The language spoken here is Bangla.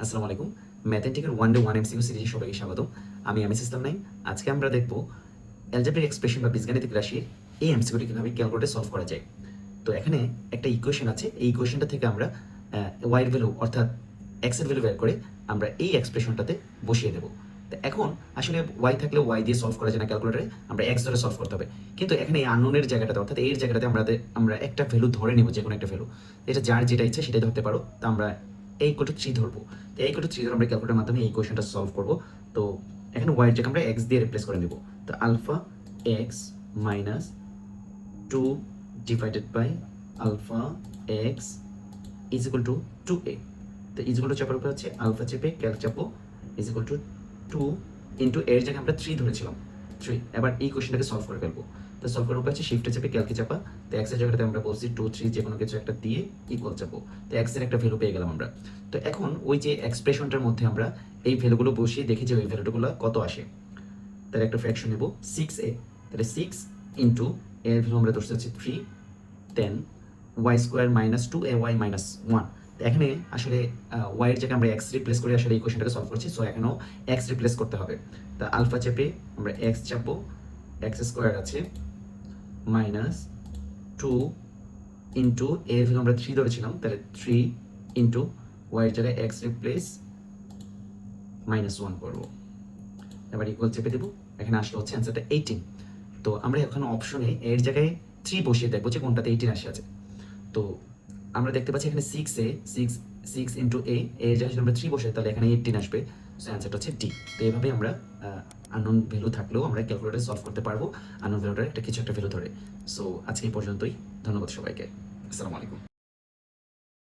আসসালামু আলাইকুম। Mathematical one day one MCQ সিরিজে সবাইকে স্বাগতম। আমি এমএস ইসলাম নাইম। আজকে আমরা দেখব অ্যালজেব্রিক এক্সপ্রেশন বা বীজগাণিতিক রাশির এই এমসিকিউটি কীভাবে ক্যালকুলেটরে সলভ করা যায়। তো এখানে একটা ইকুয়েশন আছে, এই ইকুয়েশনটা থেকে আমরা ওয়াইয়ের ভ্যালু অর্থাৎ এক্সের ভ্যালু বের করে আমরা এই এক্সপ্রেশনটাতে বসিয়ে দেবো। তো এখন আসলে ওয়াই থাকলে ওয়াই দিয়ে সলভ করা যায় না ক্যালকুলেটরে, আমরা এক্স ধরে সলভ করতে হবে। কিন্তু এখানে এই আননোনের জায়গাটাতে অর্থাৎ এর জায়গাটাতে আমরা একটা ভ্যালু ধরে নেব, যে কোনো একটা ভ্যালু, এটা যার যেটা ইচ্ছে সেটাই ধরতে পারো। তো আমরা এই কোটো 3 ধরবো। তো এই কোটো 3 ধরে আমরা ক্যালকুলেটরের মাধ্যমে এই কোয়েশনটা সলভ করবো। তো এখানে ওয়াইয়ের জায়গায় আমরা এক্স দিয়ে রিপ্লেস করে নেব। তো alpha x minus 2 divided by alpha x is equal to 2a। তো ইজ ইকুয়াল টু চাপার উপরে হচ্ছে আলফা চেপে ক্যালক চাপো ইজ ইকুয়াল টু 2 ইন্টু এর জায়গায় আমরা 3 ধরেছিলাম 3। এবার এই কোয়েশনটাকে সলভ করে ফেলবো। তো সলভ করার উপরে হচ্ছে শিফটে চেপে ক্যালকে চাপা। তো এক্সের জায়গাটাতে আমরা বলছি 2 3 যে কোনো কিছু একটা দিয়ে ইকুয়াল চাপো। তো এক্সের একটা ভ্যালু পেয়ে গেলাম আমরা। তো এখন ওই যে এক্সপ্রেশনটার মধ্যে আমরা এই ভ্যালুগুলো বসিয়ে দেখি যে ওই ভ্যালুগুলো কত আসে। তার একটা ফ্র্যাকশন নেব 6a। তাহলে 6 ইন্টু এর ভ্যালু আমরা ধরতে হচ্ছে 3, then Y square minus 2ay minus 1। তো এখানে আসলে ওয়াইয়ের জায়গায় আমরা এক্স রিপ্লেস করে আসলে এই কোয়েশনটাকে সলভ করছি। সো এখানেও এক্স রিপ্লেস করতে হবে। তা আলফা চেপে আমরা এক্স চাপবো, এক্স স্কোয়ার আছে মাইনাস 2 ইন্টু এর ভ্যালু আমরা 3 ধরেছিলাম, তাহলে 3 ইন্টু ওয়াইয়ের জায়গায় এক্স রিপ্লেস মাইনাস 1 করবো। এবার ইকুয়াল চেপে দেবো। এখানে আসলে হচ্ছে অ্যান্সারটা 18। তো আমরা এখন অপশনে এর জায়গায় 3 বসিয়ে দেখবো যে কোনটাতে 18 আসে আছে। তো আমরা দেখতে পাচ্ছি এখানে 6 ইন্টু এ এর জায়গায় যদি আমরা 3 বসে তাহলে এখানে 18 আসবে। সো অ্যান্সারটা হচ্ছে ডি। তো এইভাবে আমরা আননোন ভ্যালু থাকলেও আমরা ক্যালকুলেটরে সলভ করতে পারবো আননোন ভ্যালুটার একটা কিছু একটা ভ্যালু ধরে। সো আজকে এই পর্যন্তই। ধন্যবাদ সবাইকে। আসসালামু আলাইকুম।